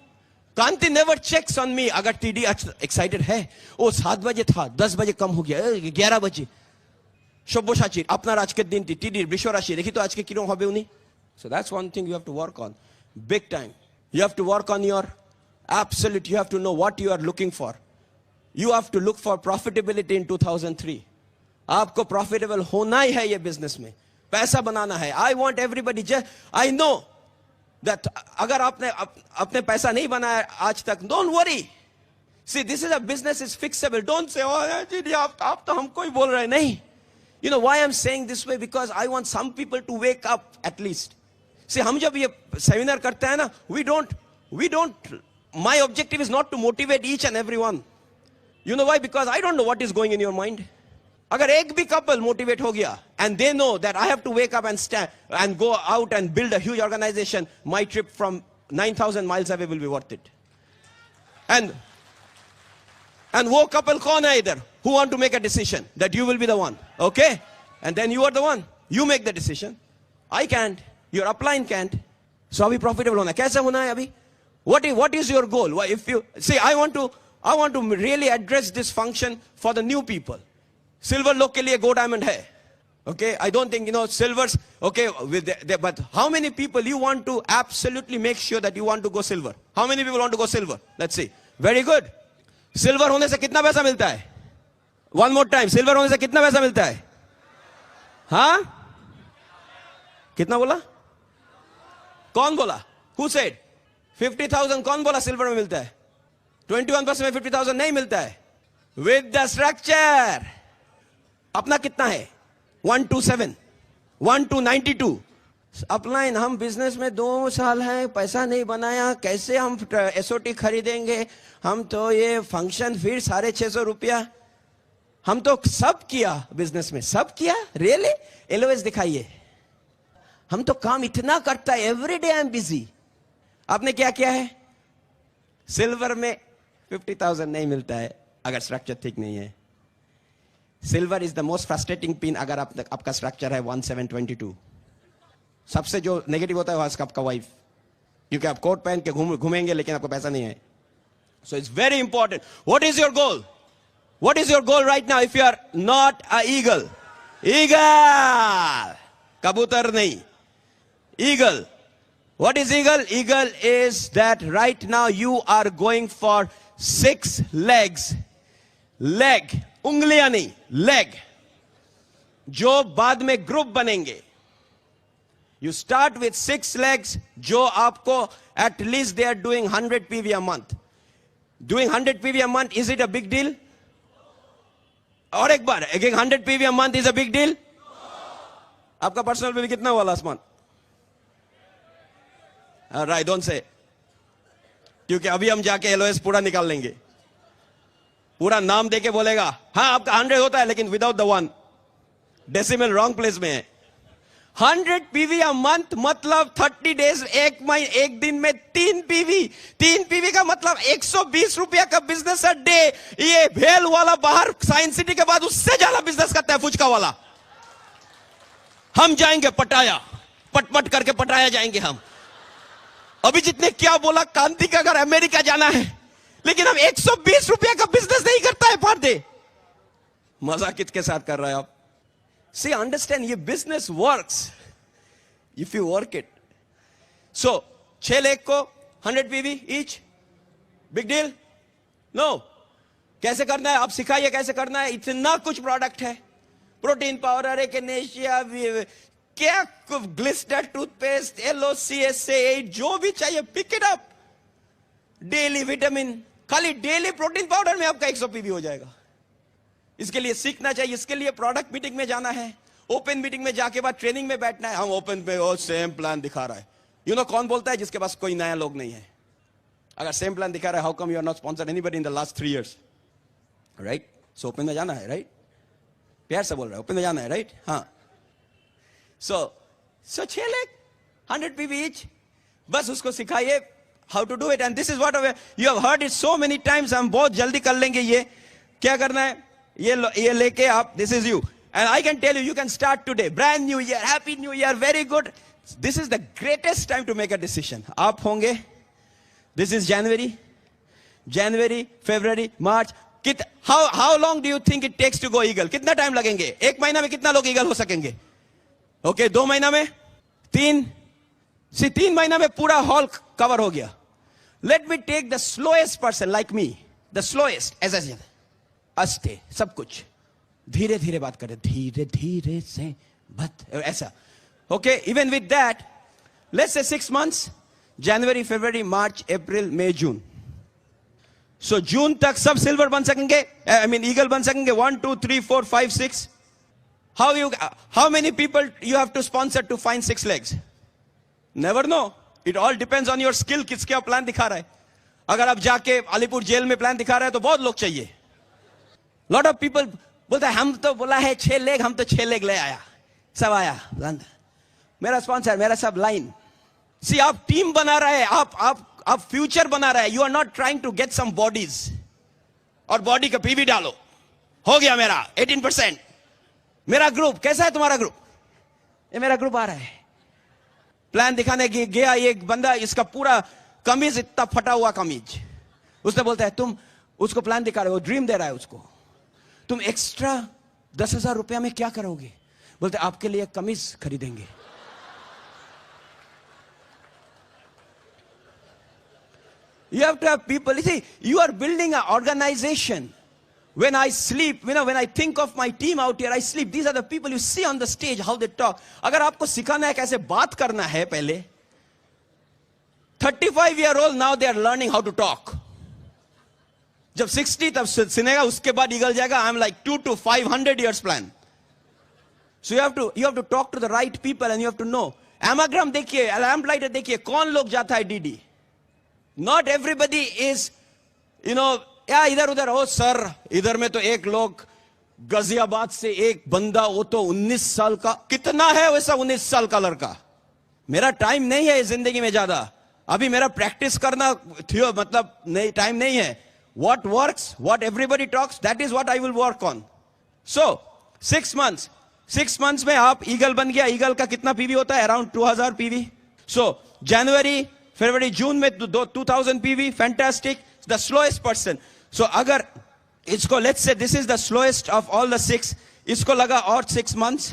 कांति never checks on me. अगर टीडी एक्साइटेड है, ओ 7 बजे था, 10 बजे कम हो गया, 11 बजे সব্যসাচীর আপনার আজকের দিনটি টিডির বৃষ রাশি দেখি তো আজকে কিরকম হবে উনি. So that's one thing you have to work on big time. You have to work on your absolute. You have to know what you are looking for. You have to look for profitability in 2003. आपको profitable होना ही है ये business में, पैसा बनाना है. I want everybody, I know that अगर आपने अपने पैसा नहीं बनाया आज तक, don't worry. See, this is a business, is fixable. Don't say, oh जी आप तो हमको ही बोल रहे नहीं. You know why I'm saying this way? Because I want some people to wake up at least. See, हम जब ये सेमिनार करते हैं ना, we don't, my objective is not to motivate each and every one. You know why? Because I don't know what is going in your mind. अगर एक भी couple motivate हो गया, and they know that I have to wake up and stand and go out and build a huge organization, my trip from 9,000 miles away will be worth it. And वो couple कौन है इधर? Who want to make a decision that you will be the one, okay? And then you are the one. You make the decision. I can't. Your upline can't. So अभी profitable होना है. कैसे होना है अभी? What is your goal? If you see, I want to really address this function for the new people. Silver लोग के लिए go diamond है. Okay, I don't think silvers. Okay, but how many people you want to absolutely make sure that you want to go silver? How many people want to go silver? Let's see. Very good. Silver होने से कितना पैसा मिलता है? One more time. Silver होने से कितना पैसा मिलता है? हाँ? कितना बोला? कौन बोला? Who said? 50,000 कौन बोला सिल्वर में मिलता है? 21% में 50,000 नहीं मिलता है. With the structure. अपना कितना है? 127, 1292. अपलाइन हम बिजनेस में 2 साल हैं, पैसा नहीं बनाया, कैसे हम एसओटी खरीदेंगे? हम तो ये फंक्शन फिर 650 रुपया. हम तो सब किया बिजनेस में, सब किया. रियली? एलओएस दिखाइए. हम तो काम इतना करता है, every day I am busy. आपने क्या किया है? सिल्वर में 50,000 नहीं मिलता है अगर स्ट्रक्चर ठीक नहीं है. Silver is the most frustrating pin अगर आपका स्ट्रक्चर है 1722. सबसे जो नेगेटिव होता है वो आपका वाइफ, क्योंकि आप कोट पहन के घूमेंगे लेकिन आपको पैसा नहीं है. So it's very important. What is your goal? What is your goal right now if you are not a eagle? Eagle! Kabutar nahi. Eagle. What is eagle? Eagle is that right now you are going for 6 legs. Leg. Ungliyan nahi. Leg. जो बाद में ग्रुप बनेंगे. You start with 6 legs जो आपको at least they are doing 100 PV a month. Doing 100 PV a month, is it a big deal? और एक बार, 100 PV a month is a big deal? आपका पर्सनल बिल कितना हुआ last month? Right, don't say, क्योंकि अभी हम जाके एलओएस पूरा निकाल लेंगे. पूरा नाम देके बोलेगा हाँ आपका 100 होता है लेकिन without the 1 decimal wrong place में है. 100 PV a month मतलब 30 डेज, एक दिन में 3 PV का मतलब 120 रुपया का बिजनेस अ डे. ये भेल वाला बाहर साइंस सिटी के बाद उससे ज्यादा बिजनेस करता है फुचका वाला. हम जाएंगे पटाया, पटपट करके पटाया जाएंगे हम. अभी जितने क्या बोला कांति का अगर अमेरिका जाना है, लेकिन हम 120 रुपया का बिजनेस नहीं करता है पर डे. मजा किसके साथ कर रहे हैं आप? See, understand, ये business works if you work it. So, 6 leg को 100 PV each, big deal? No. कैसे करना है? आप सिखाइए कैसे करना है. इतना कुछ प्रोडक्ट है, प्रोटीन पाउडर, एकेनेशिया, क्या ग्लिस्टर टूथपेस्ट, LOCSA8, जो भी चाहिए pick it up. Daily vitamin, खाली डेली प्रोटीन पाउडर में आपका 100 PV हो जाएगा. इसके लिए सीखना चाहिए, इसके लिए प्रोडक्ट मीटिंग में जाना है, ओपन मीटिंग में जाके बाद ट्रेनिंग में बैठना है. हम ओपन पे सेम प्लान दिखा रहा है. कौन बोलता है? जिसके पास कोई नया लोग नहीं है. अगर सेम प्लान दिखा रहा है, how come you are not sponsored anybody in the last 3 years? Right. So open में जाना है. राइट, प्यार से बोल रहा है, ओपन में जाना है. राइट, हाँ. सो 6 लेग 100 PV each, बस उसको सिखाइए how to do it. And this is what you have heard it so many times. हम बहुत जल्दी कर लेंगे. ये क्या करना है? ये लेके आप, this is you, and I can tell you can start today. Brand new year, happy new year, very good. This is the greatest time to make a decision. आप होंगे, this is January, February, March. How long do you think it takes to go eagle? कितना टाइम लगेंगे? 1 महीना में कितना लोग ईगल हो सकेंगे? ओके, 2 महीना में 3 महीना में पूरा हॉल कवर हो गया. Let me take the slowest person like me, the slowest as a अस्ते, सब कुछ धीरे धीरे बात करें, धीरे धीरे से बात, ऐसा. Okay, even with that let's say 6 months, January, February, मार्च, अप्रैल, मई, जून. सो जून तक सब सिल्वर बन सकेंगे, आई मीन ईगल बन सकेंगे. 1 2 3 4 5 6. How many people you have to sponsor to find 6 legs? Never know, it all depends on your skill. किसका प्लान दिखा रहा है. अगर आप जाके अलीपुर जेल में प्लान दिखा रहे हैं तो बहुत लोग चाहिए. लॉट ऑफ पीपल बोलता है हम तो बोला है 6 लेग, हम तो 6 लेग ले आया, सब आया. मेरा स्पॉन्सर, मेरा सब लाइन. सी, आप टीम बना रहे हैं, आप फ्यूचर बना रहे हैं. You are not trying to get some bodies और बॉडी का पीवी डालो. हो गया मेरा 18%. मेरा ग्रुप कैसा है, तुम्हारा ग्रुप? ये मेरा ग्रुप आ रहा है. प्लान दिखाने गया एक बंदा, इसका पूरा कमीज इतना फटा हुआ कमीज. उसने बोलता है तुम उसको प्लान दिखा रहे हो, ड्रीम दे रहा है उसको, तुम एक्स्ट्रा 10,000 रुपया में क्या करोगे? बोलते आपके लिए कमीज खरीदेंगे. You have to have people. You see, you are building an organization. When I sleep, when I think of my team out here, I sleep. These are the people you see on the stage, how they talk. अगर आपको सिखाना है कैसे बात करना है पहले, 35-year-old now they are learning how to talk. जब 60 तब सुनेगा, उसके बाद निकल जाएगा. I'm like 2 to 500 years plan. So you have to talk to the right people and you have to know. Amagram देखिए, lamplighter देखिए, कौन लोग जाता है DD? Not everybody is, या इधर उधर. हो सर, इधर में तो एक लोग गाजियाबाद से एक बंदा, वो तो 19 साल का. कितना है वैसा 19 साल का लड़का? मेरा टाइम नहीं है जिंदगी में ज्यादा. अभी मेरा प्रैक्टिस करना मतलब नहीं, टाइम नहीं है. What works, what everybody talks, that is what I will work on. So 6 months. 6 months में आप ईगल बन गया. ईगल का कितना पीवी होता है? Around 2000 PV. So जनवरी, फरवरी, जून में 2000 PV. Fantastic. The slowest person. So अगर इसको, let's say this is the slowest of all the 6, इसको लगा और 6 months,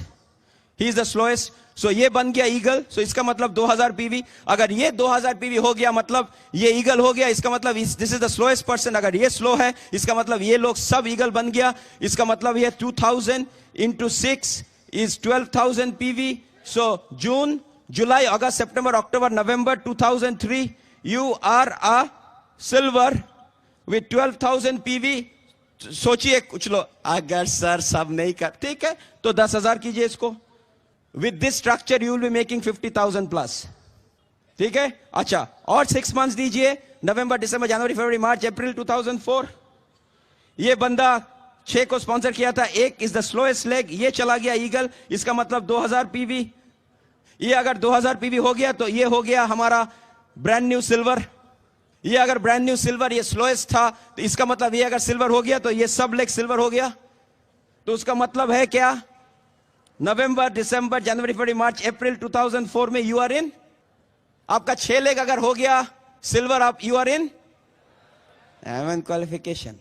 he is the slowest. So ये बन गया ईगल. सो इसका मतलब 2000 पीवी. अगर ये 2000 पीवी हो गया मतलब ये ईगल हो गया. इसका मतलब this is the slowest person. अगर ये स्लो है, इसका मतलब ये लोग सब ईगल बन गया. इसका मतलब ये 2000 into 6 is 12,000 PV. So June, July, August, September, October, November 2003, you are a silver with 12,000 PV. सोचिए कुछ लो, अगर सर सब नहीं कर, ठीक है तो 10,000 कीजिए इसको. With this structure you will be making 50,000 plus. ठीक है. अच्छा, और 6 months दीजिए. नवंबर, दिसंबर, जनवरी, फरवरी, मार्च, अप्रैल 2004. ये बंदा 6 को स्पॉन्सर किया था. एक इज द स्लोएस्ट लेग, ये चला गया ईगल. इसका मतलब 2000 पीवी. ये अगर 2000 पीवी हो गया तो ये हो गया हमारा ब्रांड न्यू सिल्वर. ये अगर ब्रांड न्यू सिल्वर, ये स्लोएस्ट था, तो इसका मतलब ये अगर सिल्वर हो गया तो ये सब लेग सिल्वर हो गया. तो उसका मतलब है क्या? नवंबर, दिसंबर, जनवरी, फरवरी, मार्च, अप्रैल 2004 में यू आर इन. आपका 6 लेग अगर हो गया सिल्वर, आप you are in even qualification.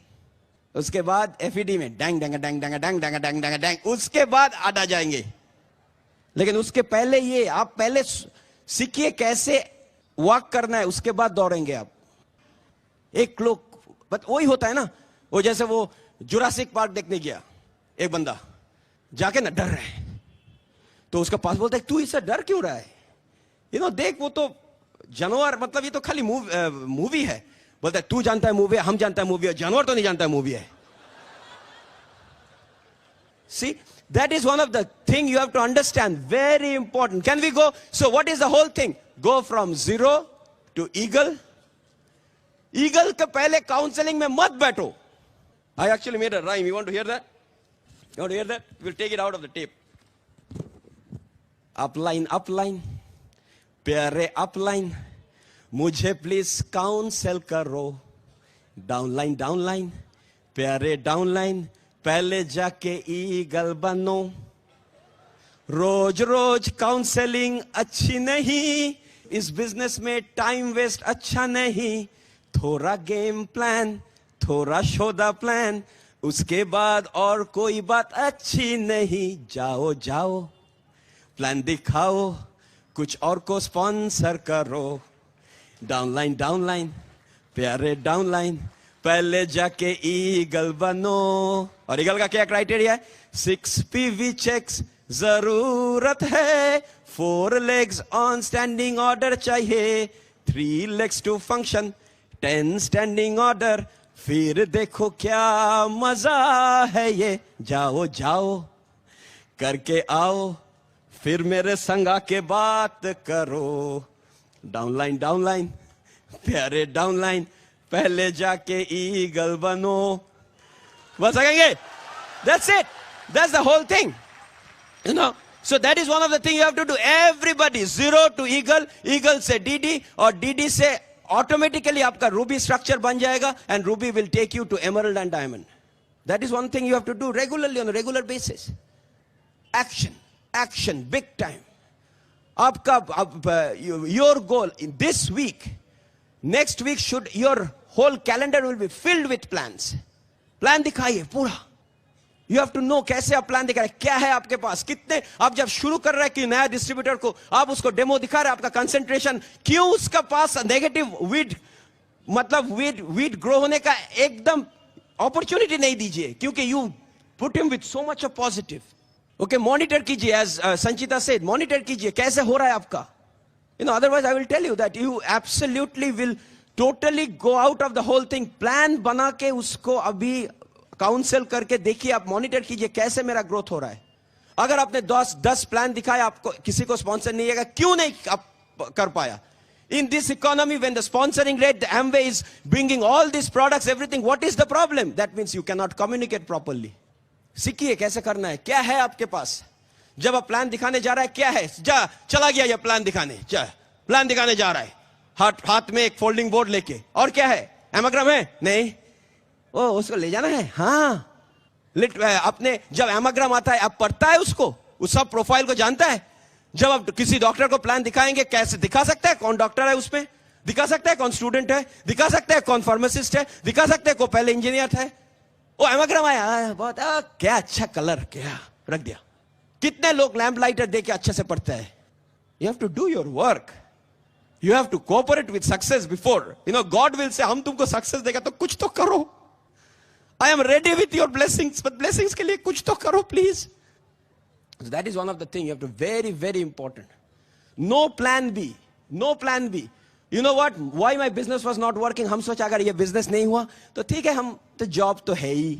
उसके बाद एफईडी में डैंग डैंग डैंग डैंग डैंग डैंग डैंग डैंग डैंग, उसके बाद आड़ा जाएंगे. लेकिन उसके पहले ये आप पहले सीखिए कैसे वॉक करना है, उसके बाद दौड़ेंगे आप. एक लोग वही होता है ना, वो जैसे वो जुरासिक पार्क देखने गया एक बंदा, जाके ना डर रहा है, तो उसका पास बोलता है तू इससे डर क्यों रहा है? देख वो तो जानवर, मतलब ये तो खाली मूवी है. बोलता है तू जानता है मूवी है, हम जानता है मूवी है, जानवर तो नहीं जानता है मूवी है. See, that is one of the thing you have to understand. Very important. Can we go? So what is the whole thing? Go from 0 to eagle. Eagle के पहले counseling में मत बैठो. I actually made a rhyme. You want to hear that? You want to hear that? We'll take it out of the tape. Upline, upline. प्यारे upline. मुझे please counsel करो. Downline, downline. प्यारे downline. पहले जाके ईगल बनो. रोज रोज काउंसलिंग अच्छी नहीं, इस बिजनेस में टाइम वेस्ट अच्छा नहीं. थोड़ा गेम प्लान, थोड़ा शोधा प्लान, उसके बाद और कोई बात अच्छी नहीं. जाओ जाओ प्लान दिखाओ, कुछ और को स्पॉन्सर करो. डाउनलाइन डाउनलाइन, प्यारे डाउनलाइन, पहले जाके ईगल बनो. और ईगल का क्या क्राइटेरिया है? 6 पीवी चेक्स जरूरत है. 4 legs ऑन स्टैंडिंग ऑर्डर चाहिए. 3 legs to function, 10 standing order. फिर देखो क्या मजा है ये. जाओ जाओ करके आओ, फिर मेरे संग आके बात करो, डाउनलाइन प्यारे डाउनलाइन, पहले जाके ईगल बनो। बोल सकेंगे? That's it. That's the whole thing. You know, so that is one of the things you have to do. Everybody, zero to eagle, eagle से DD, और DD से automatically आपका ruby structure बन जाएगा, and ruby will take you to emerald and diamond. That is one thing you have to do regularly, on a regular basis. Action, big time. आपका your goal in this week, next week should, your whole calendar will be filled with plans. Plan दिखाइए पूरा. You have to know कैसे आप प्लान दिखा रहे, क्या है आपके पास, कितने, आप जब शुरू कर रहे हैं कि नया डिस्ट्रीब्यूटर को आप उसको डेमो दिखा रहे हैं, आपका कंसंट्रेशन क्यों उसका पास नेगेटिव वीड, मतलब वीड ग्रो होने का एकदम अपॉर्चुनिटी नहीं दीजिए, क्योंकि you put him with so much of positive. Okay, monitor कीजिए, एज संचिता सेड, मॉनिटर कीजिए कैसे हो रहा है आपका. You know, otherwise I will tell you that you absolutely will totally go out of the whole thing. Plan बना के उसको अभी काउंसिल करके देखिए, आप मॉनिटर कीजिए कैसे मेरा ग्रोथ हो रहा है. अगर आपने 10 प्लान दिखाया, आपको किसी को स्पॉन्सर नहीं है, क्यों नहीं आप कर पाया? In this economy, when the sponsoring rate, the Amway is bringing all this products, everything, what is the problem? That means you can not communicate properly. सीखिए कैसे करना है, क्या है आपके पास. जब आप प्लान दिखाने जा रहा है, क्या है, चला गया ये प्लान दिखाने, प्लान दिखाने जा रहा है, हाथ में एक फोल्डिंग बोर्ड लेके, और क्या है, एमाग्राम है, नहीं, ओ उसको ले जाना है. हाँ, अपने जब एमाग्राम आता है, आप पढ़ता है उसको, उस सब प्रोफाइल को जानता है. जब आप किसी डॉक्टर को प्लान दिखाएंगे, कैसे दिखा सकता है कौन डॉक्टर है उसमें, दिखा सकता है कौन स्टूडेंट है, दिखा सकता है कौन फार्मासिस्ट है, दिखा सकता है कौन पहले इंजीनियर था. ओ एमाग्राम आया, बहुत क्या अच्छा कलर, क्या रख दिया. कितने लोग लैम्प लाइटर देके अच्छे से पढ़ते हैं. You have to do your work. You have to cooperate with success before. You know, God will say हम तुमको सक्सेस देगा तो कुछ तो करो. I am ready with your blessings, but blessings के लिए कुछ तो करो please. So that is one of the things you have to, very, very important. No plan B. No plan B. You know what? Why my business was not working? हम सोचा अगर ये business नहीं हुआ तो ठीक है, हम तो job तो है ही,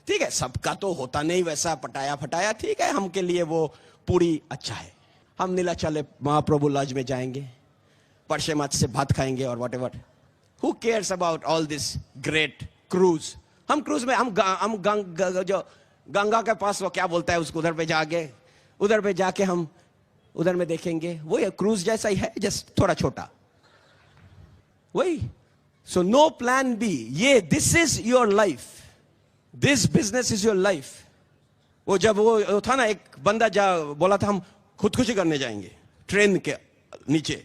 ठीक है, सबका तो होता नहीं वैसा पटाया फटाया, ठीक है, हम के लिए वो पूरी अच्छा है. हम नीलाचल महाप्रभु लॉज में जाएंगे, परशे माच से भात खाएंगे और whatever. Who cares about all this great cruise? हम क्रूज में, हम जो गंगा के पास वो क्या बोलता है उसको, उधर पे जाके हम उधर में देखेंगे, वो ये क्रूज जैसा ही है, जस्ट थोड़ा छोटा वही. So no plan B. ये this is your life, this business is your life. वो जब वो था ना, एक बंदा बोला था हम खुदकुशी करने जाएंगे ट्रेन के नीचे,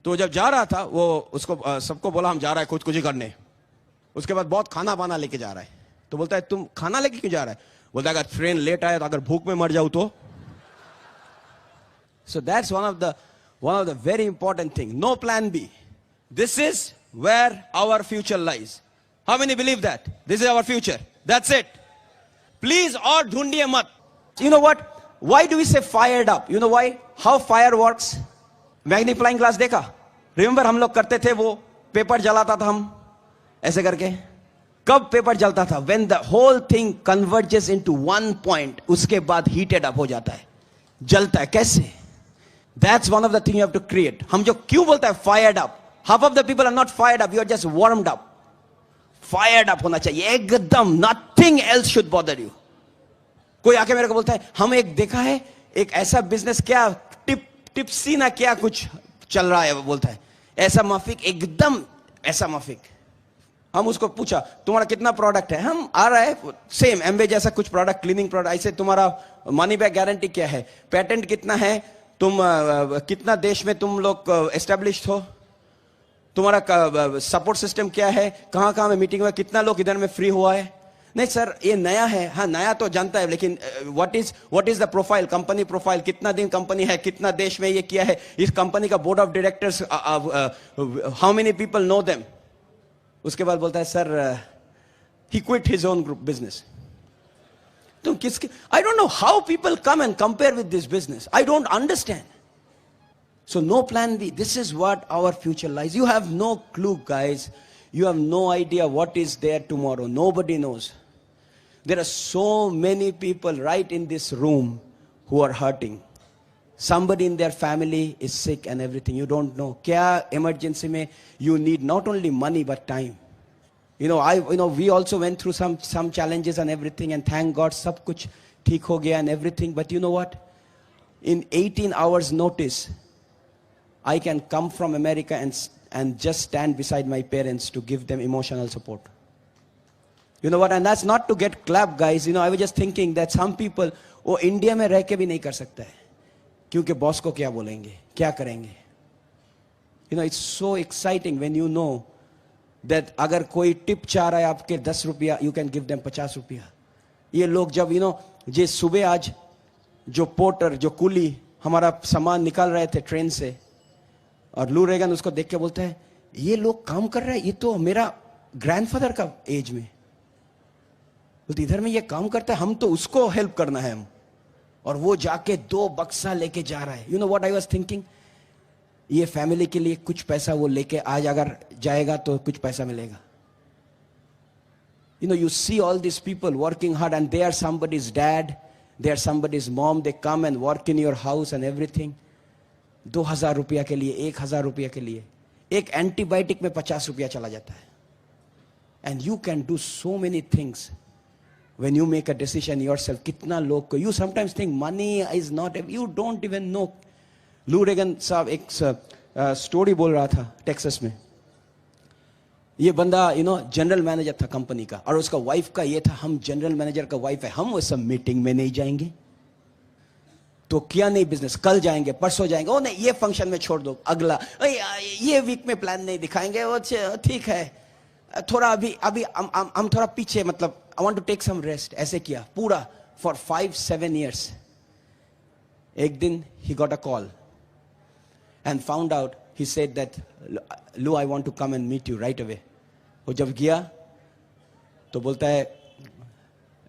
तो जब जा रहा था वो उसको सबको बोला हम जा रहा है खुदकुशी करने. उसके बाद बहुत खाना बाना लेके जा रहा है, तो बोलता है तुम खाना लेके क्यों जा रहा है? बोलता है अगर ट्रेन लेट आया तो, अगर भूख में मर जाऊं तो. So that's one of the very important thing. No plan B. This is where our future lies. How many believe that this is our future? That's it. Please और ढूंढिए मत. You know what, why do we say fired up? You know why, how fire works. Magnifying glass देखा? रिमेंबर हम लोग करते थे, वो पेपर जलाता था हम ऐसे करके. कब पेपर जलता था? When the whole thing converges into one point, उसके बाद heated up हो जाता है, जलता है. कैसे? That's one of the things you have to create. हम जो क्यों बोलता है fired up, half of the people are not fired up, you are just warmed up. Fired up होना चाहिए एकदम, nothing else should bother you. कोई आके मेरे को बोलता है हम एक देखा है, एक ऐसा बिजनेस, क्या टिप्सी ना क्या कुछ चल रहा है, बोलता है ऐसा माफिक, एकदम ऐसा माफिक. हम उसको पूछा तुम्हारा कितना प्रोडक्ट है? हम आ रहा है सेम एमवे जैसा कुछ प्रोडक्ट, क्लीनिंग प्रोडक्ट. ऐसे तुम्हारा मनी बैक गारंटी क्या है? पेटेंट कितना है? तुम कितना देश में तुम लोग एस्टेब्लिश्ड हो? तुम्हारा सपोर्ट सिस्टम क्या है? कहाँ में मीटिंग हुआ? कितना लोग इधर में फ्री हुआ है? नहीं सर ये नया है. हाँ नया तो जानता है, लेकिन what is the profile, company profile, कितना दिन कंपनी है, कितना देश में ये किया है, इस कंपनी का board of directors, how many people know them. उसके बाद बोलता है sir he quit his own group business. तुम किसके, I don't know how people come and compare with this business. I don't understand. So no plan B. This is what our future lies. You have no clue guys. You have no idea what is there tomorrow. Nobody knows. There are so many people right in this room who are hurting. somebody in their family is sick and everything, you don't know kya emergency mein you need not only money but time. We also went through some challenges and everything, and thank God sab kuch theek ho gaya and everything. But you know what, in 18 hours notice I can come from America and just stand beside my parents to give them emotional support. You know what, and that's not to get clapped, guys. I was just thinking that some people वो इंडिया में रह के भी नहीं कर सकता है, क्योंकि बॉस को क्या बोलेंगे, क्या करेंगे. It's so exciting when you know that अगर कोई टिप चाह रहा है आपके 10 रुपया, you can give them 50 रुपया. ये लोग जब जे सुबह आज जो पोर्टर, जो कुली हमारा सामान निकाल रहे थे ट्रेन से, और लू रेगन उसको देख के बोलता है ये लोग काम कर रहे हैं, ये तो मेरा ग्रैंडफादर का एज में, बोलते इधर में ये काम करता है, हम तो उसको हेल्प करना है हम, और वो जाके 2 बक्सा लेके जा रहा है. You know what I was thinking? ये फैमिली के लिए कुछ पैसा वो लेके आज अगर जाएगा तो कुछ पैसा मिलेगा. You see all these people working hard, and they are somebody's dad, they are somebody's mom, they come and work in your house and everything. 2000 रुपया के लिए, 1000 रुपया के लिए, एक एंटीबायोटिक में 50 रुपया चला जाता है. And you can do so many things when you make a decision yourself. कितना लोग को, you sometimes think money is not, you don't even know. लू रेगन साहब एक स्टोरी बोल रहा था टेक्सास में. ये बंदा जनरल मैनेजर था कंपनी का, और उसका वाइफ का ये था, हम जनरल मैनेजर का वाइफ है, हम वो सब मीटिंग में नहीं जाएंगे. तो किया नहीं बिजनेस, कल जाएंगे, परसों जाएंगे, ओ नहीं ये फंक्शन में छोड़ दो, अगला ये वीक में प्लान नहीं दिखाएंगे, वो ठीक है, थोड़ा अभी हम थोड़ा पीछे, मतलब I want to take some rest. ऐसे किया पूरा फॉर 5-7 years. एक दिन he got a call and found out, he said that Lou I want to come and meet you right away. वो जब गया तो बोलता है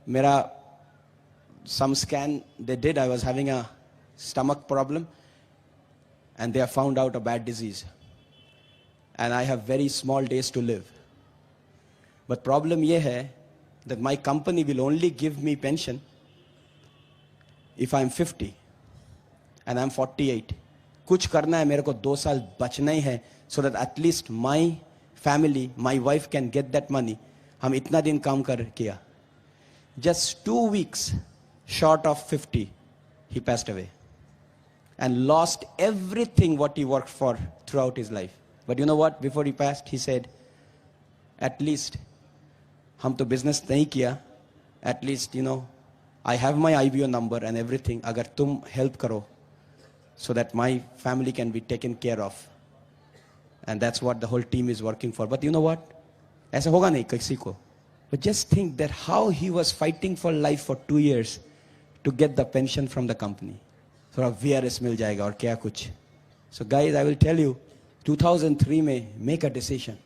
मेरा some scan they did, I was having a stomach problem, and they have found out a bad disease, and I have very small days to live. But problem ये है that my company will only give me pension if I'm 50 and I'm 48. कुछ करना है मेरे को, 2 साल बचना ही है, so that at least my family, my wife can get that money. हम इतना दिन काम कर किया. Just 2 weeks short of 50, he passed away and lost everything what he worked for throughout his life. But you know what, before he passed he said, at least हम तो business नहीं किया, at least I have my IBO number and everything, अगर तुम help करो so that my family can be taken care of. And that's what the whole team is working for. But you know what, ऐसा होगा नहीं किसी को. But just think that how he was fighting for life for 2 years to get the pension from the company. थोड़ा VRS मिल जाएगा और क्या कुछ. So guys, I will tell you, 2003 में make a decision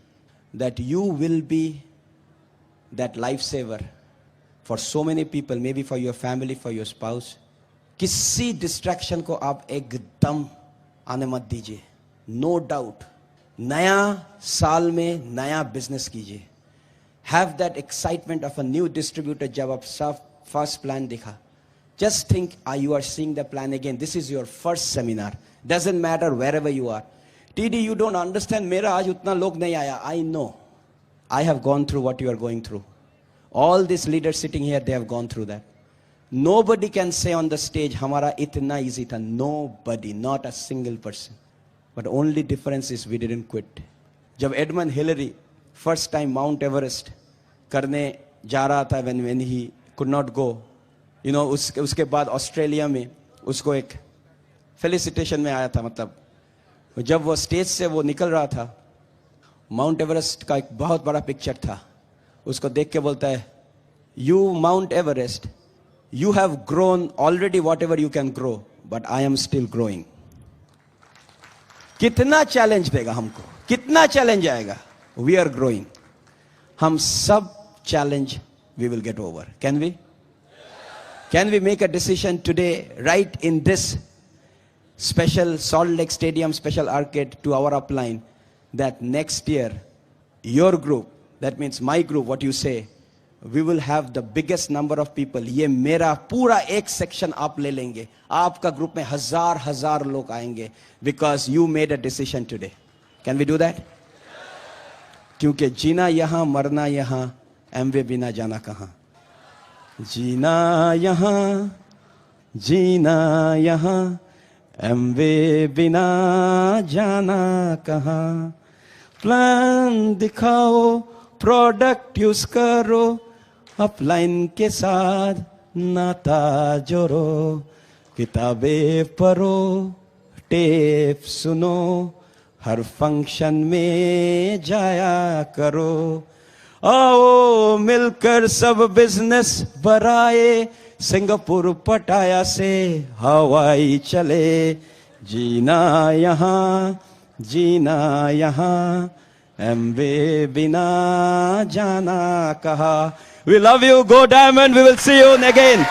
that you will be that lifesaver for so many people, maybe for your family, for your spouse. किसी distraction को आप एकदम आने मत दीजिए. No doubt. नया साल में नया business कीजिए. Have that excitement of a new distributor जब आप सब first plan दिखा. Just think, you are seeing the plan again. This is your first seminar. Doesn't matter wherever you are. TD, you don't understand. मेरा आज उतना लोग नहीं आया. I know. I have gone through what you are going through. All these leaders sitting here, they have gone through that. Nobody can say on the stage, हमारा इतना easy था. Nobody, not a single person. But only difference is we didn't quit. जब Edmund Hillary first time Mount Everest करने जा रहा था, when he could not go, उसके बाद ऑस्ट्रेलिया में उसको एक फेलिसिटेशन में आया था. मतलब जब वो स्टेज से वो निकल रहा था, माउंट एवरेस्ट का एक बहुत बड़ा पिक्चर था. उसको देख के बोलता है, you mount Everest, you have grown already what ever you can grow, but I am still growing. कितना चैलेंज देगा हमको, कितना चैलेंज आएगा, वी आर ग्रोइंग. हम सब challenge we will get over. Can we? Can we make a decision today, right in this special Salt Lake Stadium special arcade to our upline, that next year, your group, that means my group, what you say, we will have the biggest number of people. ये मेरा पूरा एक सेक्शन आप ले लेंगे, आपका ग्रुप में हजार लोग आएंगे, because you made a decision today. Can we do that? क्योंकि जीना यहाँ मरना यहाँ, एमवे बिना जाना कहाँ. जीना यहाँ एमवे बिना जाना कहाँ. प्लान दिखाओ, प्रोडक्ट यूज करो, अपलाइन के साथ नाता जोड़ो, किताबें पढ़ो, टेप सुनो, हर फंक्शन में जाया करो. आओ मिलकर सब बिजनेस बढ़ाए, सिंगापुर पटाया से हवाई चले. जीना यहाँ एमवे बिना जाना कहा. We love you. Go Diamond. We will see you again.